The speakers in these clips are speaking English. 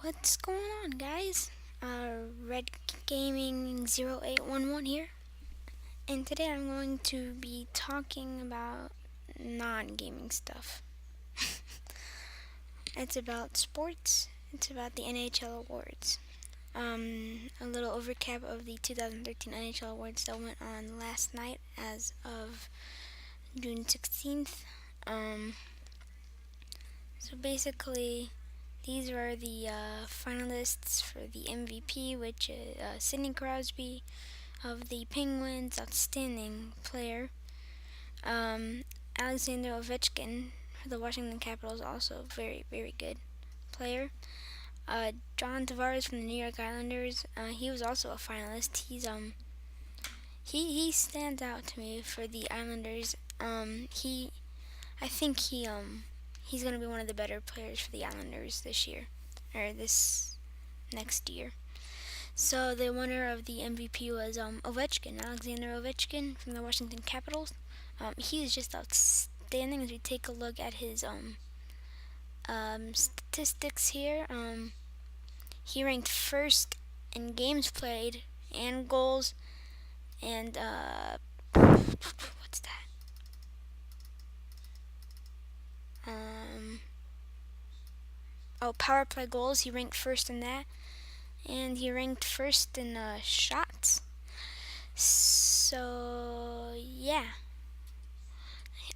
What's going on, guys? Red Gaming 0811 here, and today I'm going to be talking about non-gaming stuff. It's about sports. It's about the NHL Awards. A little overcap of the 2013 NHL Awards that went on last night as of June 16th. Um, so basically, these are the finalists for the MVP, which is Sidney Crosby of the Penguins, outstanding player. Um, Alexander Ovechkin for the Washington Capitals, also very, very good player. John Tavares from the New York Islanders, he was also a finalist. He stands out to me for the Islanders. I think he's gonna be one of the better players for the Islanders this year, or this next year. So the winner of the MVP was Ovechkin, Alexander Ovechkin from the Washington Capitals. He is just outstanding. As we take a look at his statistics here, he ranked first in games played and goals, and what's that? Um, Power play goals. He ranked first in that, and he ranked first in shots. So yeah.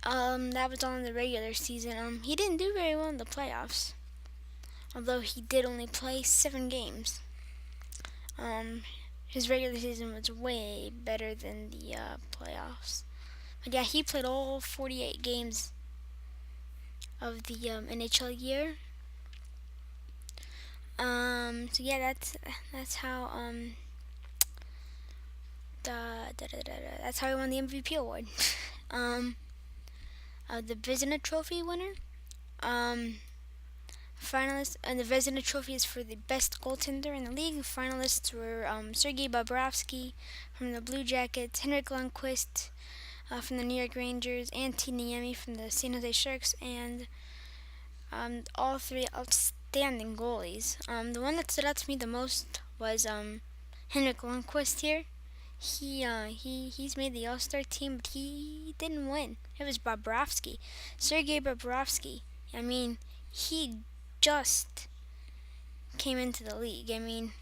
That was all in the regular season. He didn't do very well in the playoffs, although he did only play 7 games. Um, his regular season was way better than the playoffs. But yeah, he played all 48 games of the NHL year. So yeah, that's how that's how he won the MVP award. um, the Vezina Trophy winner. Um, Finalists and the Vezina Trophy is for the best goaltender in the league. Finalists were Sergei Bobrovsky from the Blue Jackets, Henrik Lundqvist from the New York Rangers, and Niemi from the San Jose Sharks, and all three outstanding goalies. The one that stood out to me the most was Henrik Lundqvist here. He's made the All-Star team, but he didn't win. It was Bobrovsky, Sergei Bobrovsky. I mean, he just came into the league. I mean,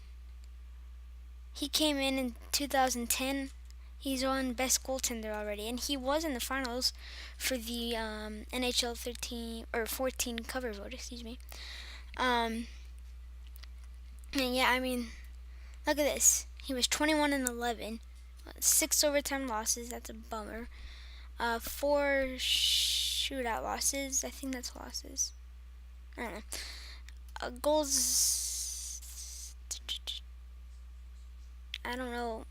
he came in 2010. He's won best goaltender already, and he was in the finals for the NHL 13 or 14 cover vote. Excuse me. And yeah, I mean, look at this. He was 21-11, 6 overtime losses. That's a bummer. 4 shootout losses. I think that's losses. I don't know. Goals. I don't know.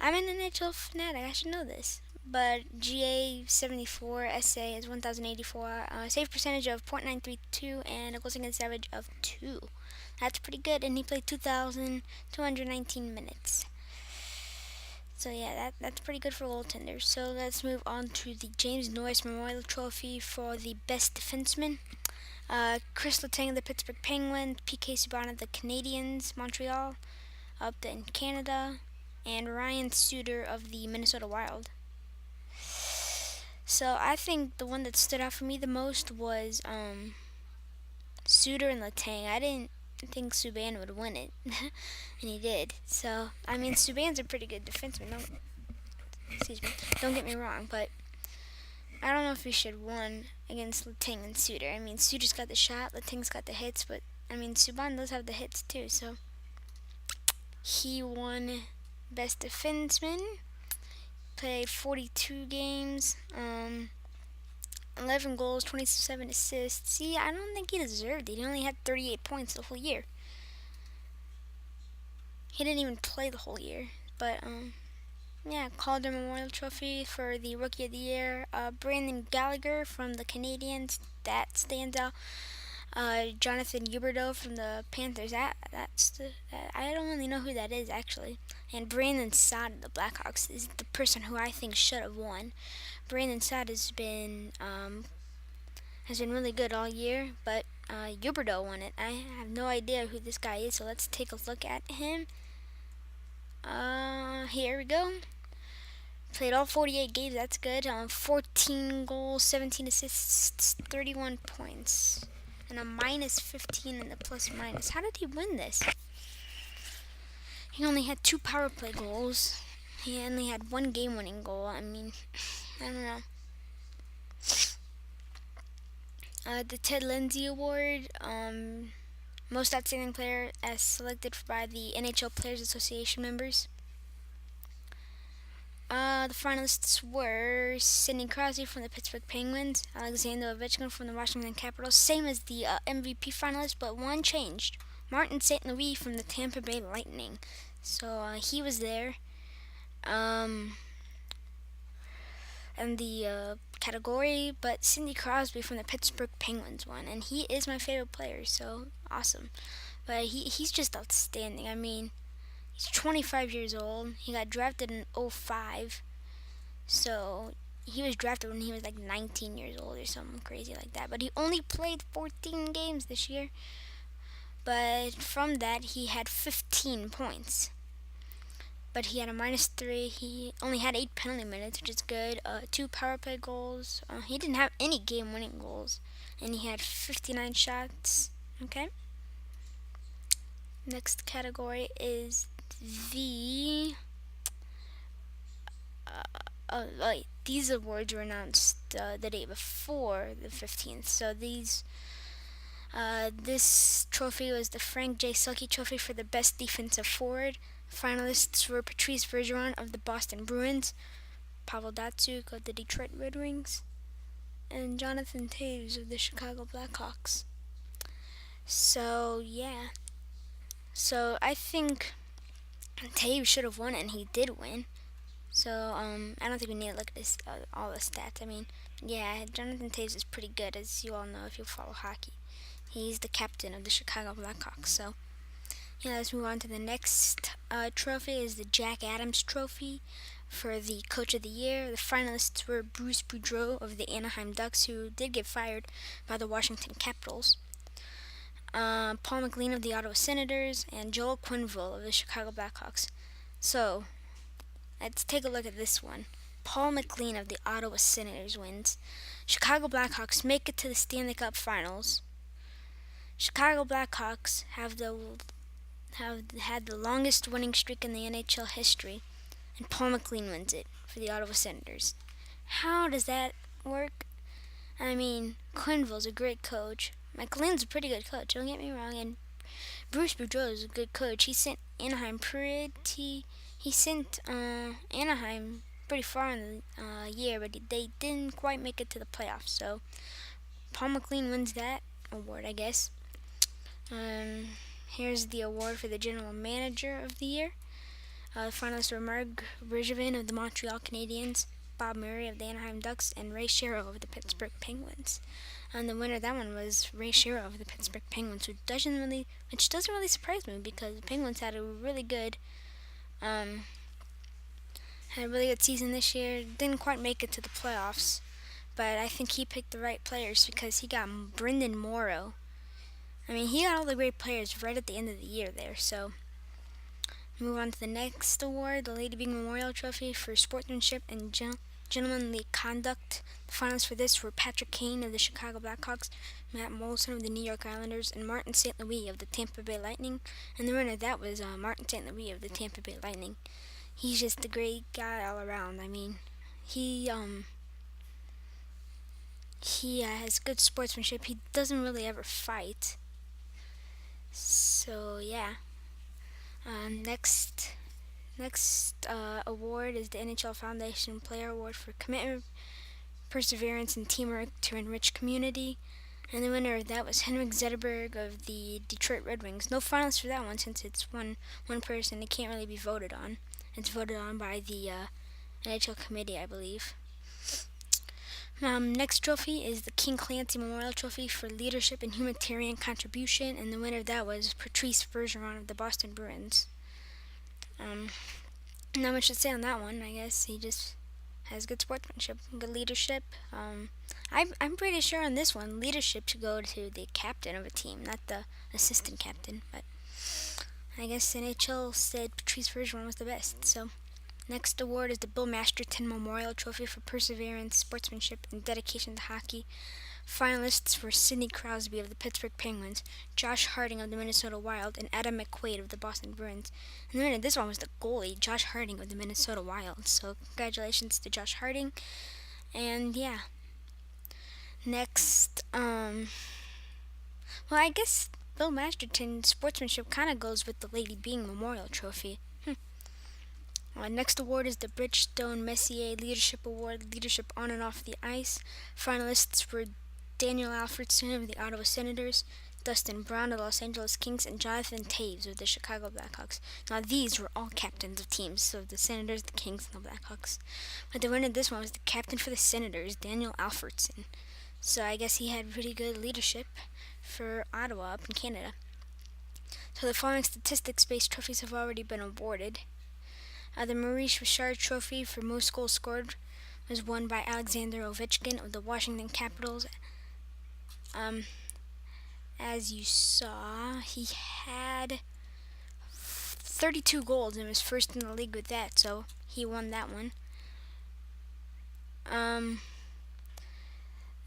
I'm an NHL fanatic. I should know this. But GA 74, SA is 1,084. Save percentage of .932 and a goals against average of 2. That's pretty good. And he played 2,219 minutes. So yeah, that's pretty good for goaltenders. So let's move on to the James Norris Memorial Trophy for the best defenseman. Chris Letang of the Pittsburgh Penguins, PK Subban of the Canadiens, Montreal, up in Canada, and Ryan Suter of the Minnesota Wild. So I think the one that stood out for me the most was Suter and Letang. I didn't think Subban would win it, and he did. So I mean, Subban's a pretty good defenseman. Don't get me wrong, but I don't know if he should have won against Letang and Suter. I mean, Suter's got the shot, Letang's got the hits, but I mean, Subban does have the hits too. So he won best defenseman. Played 42 games, 11 goals, 27 assists. See, I don't think he deserved it. He only had 38 points the whole year. He didn't even play the whole year. But yeah, Calder Memorial Trophy for the Rookie of the Year. Brandon Gallagher from the Canadiens, that stands out. Jonathan Huberdeau from the Panthers. I don't really know who that is actually. And Brandon Saad of the Blackhawks is the person who I think should have won. Brandon Saad has been has been really good all year, but Huberdeau won it. I have no idea who this guy is, so let's take a look at him. Here we go. Played all 48 games, that's good. 14 goals, 17 assists, 31 points, and a minus 15 in the plus minus. How did he win this? He only had 2 power play goals. He only had 1 game-winning goal. I mean, I don't know. The Ted Lindsay Award, Most Outstanding Player as selected by the NHL Players Association members. The finalists were Sidney Crosby from the Pittsburgh Penguins, Alexander Ovechkin from the Washington Capitals, same as the MVP finalists, but one changed. Martin St. Louis from the Tampa Bay Lightning. So he was there. In the category, but Sidney Crosby from the Pittsburgh Penguins won, and he is my favorite player, so awesome. But he's just outstanding. I mean, he's 25 years old. He got drafted in 05, so he was drafted when he was like 19 years old or something crazy like that. But he only played 14 games this year. But from that, he had 15 points. But he had a -3. He only had 8 penalty minutes, which is good. 2 power play goals. He didn't have any game-winning goals, and he had 59 shots. Okay. Next category is the. These awards were announced the day before the 15th. So this trophy was the Frank J. Selke Trophy for the best defensive forward. Finalists were Patrice Bergeron of the Boston Bruins, Pavel Datsyuk of the Detroit Red Wings, and Jonathan Toews of the Chicago Blackhawks. So, yeah. So, I think Toews should have won, and he did win. So, I don't think we need to look at this, all the stats. I mean, yeah, Jonathan Toews is pretty good, as you all know if you follow hockey. He's the captain of the Chicago Blackhawks, so... Yeah, let's move on to the next trophy is the Jack Adams Trophy for the Coach of the Year. The finalists were Bruce Boudreau of the Anaheim Ducks, who did get fired by the Washington Capitals, Paul McLean of the Ottawa Senators, and Joel Quenneville of the Chicago Blackhawks. So, let's take a look at this one. Paul McLean of the Ottawa Senators wins. Chicago Blackhawks make it to the Stanley Cup Finals. Chicago Blackhawks have had the longest winning streak in the NHL history, and Paul McLean wins it for the Ottawa Senators. How does that work? I mean, Quenneville's a great coach. McLean's a pretty good coach, don't get me wrong, and Bruce Boudreau is a good coach. He sent Anaheim pretty far in the year, but they didn't quite make it to the playoffs. So Paul McLean wins that award, I guess. Here's the award for the General Manager of the Year. The finalists were Marc Bergevin of the Montreal Canadiens, Bob Murray of the Anaheim Ducks, and Ray Shero of the Pittsburgh Penguins. And the winner of that one was Ray Shero of the Pittsburgh Penguins, which doesn't really surprise me because the Penguins had a really good season this year. Didn't quite make it to the playoffs, but I think he picked the right players because he got Brendan Morrow. I mean, he got all the great players right at the end of the year there. So, move on to the next award, the Lady Byng Memorial Trophy for sportsmanship and gentlemanly conduct. The finalists for this were Patrick Kane of the Chicago Blackhawks, Matt Molson of the New York Islanders, and Martin St. Louis of the Tampa Bay Lightning. And the winner of that was Martin St. Louis of the Tampa Bay Lightning. He's just a great guy all around. I mean, he has good sportsmanship. He doesn't really ever fight. So yeah. Next award is the NHL Foundation Player Award for commitment, perseverance, and teamwork to enrich community. And the winner of that was Henrik Zetterberg of the Detroit Red Wings. No finalists for that one since it's one person. It can't really be voted on. It's voted on by the NHL committee, I believe. Next trophy is the King Clancy Memorial Trophy for leadership and humanitarian contribution, and the winner of that was Patrice Bergeron of the Boston Bruins. Not much to say on that one. I guess he just has good sportsmanship, good leadership. I'm pretty sure on this one, leadership should go to the captain of a team, not the assistant captain. But I guess NHL said Patrice Bergeron was the best. So next award is the Bill Masterton Memorial Trophy for perseverance, sportsmanship, and dedication to hockey. Finalists were Sidney Crosby of the Pittsburgh Penguins, Josh Harding of the Minnesota Wild, and Adam McQuaid of the Boston Bruins. And this one was the goalie, Josh Harding of the Minnesota Wild. So congratulations to Josh Harding. And yeah. Next, well, I guess Bill Masterton sportsmanship kind of goes with the Lady Byng Memorial Trophy. Next award is the Bridgestone Messier Leadership Award, Leadership on and off the ice. Finalists were Daniel Alfredsson of the Ottawa Senators, Dustin Brown of the Los Angeles Kings, and Jonathan Toews of the Chicago Blackhawks. Now, these were all captains of teams, so the Senators, the Kings, and the Blackhawks. But the winner of this one was the captain for the Senators, Daniel Alfredsson. So I guess he had pretty good leadership for Ottawa up in Canada. So the following statistics-based trophies have already been awarded. The Maurice Richard Trophy for most goals scored was won by Alexander Ovechkin of the Washington Capitals. As you saw, he had 32 goals and was first in the league with that, so he won that one.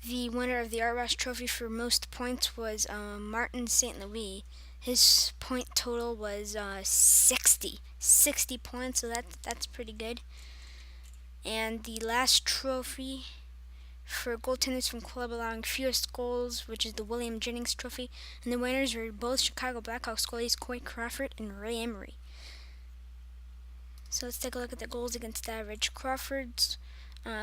The winner of the Art Ross Trophy for most points was Martin St. Louis. His point total was 60 points, so that's pretty good. And the last trophy for goaltenders from club allowing fewest goals, which is the William Jennings Trophy, and the winners were both Chicago Blackhawks goalies Corey Crawford and Ray Emery. So let's take a look at the goals against average. Crawford's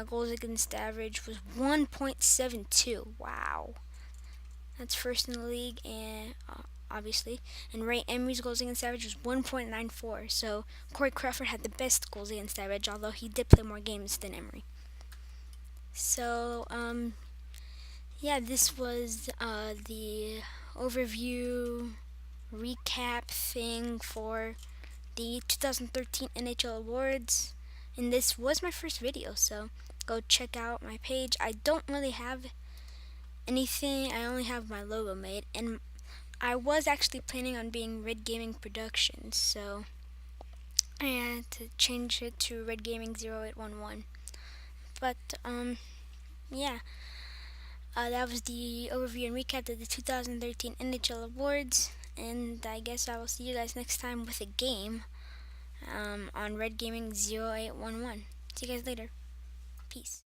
goals against average was 1.72. Wow, that's first in the league, and obviously. And Ray Emery's goals against average was 1.94. So Corey Crawford had the best goals against average, although he did play more games than Emery. So yeah, this was the overview recap thing for the 2013 NHL Awards. And this was my first video, so go check out my page. I don't really have anything. I only have my logo made, and I was actually planning on being Red Gaming Productions, so I had to change it to Red Gaming 0811. But yeah, that was the overview and recap of the 2013 NHL Awards, and I guess I will see you guys next time with a game on Red Gaming 0811. See you guys later. Peace.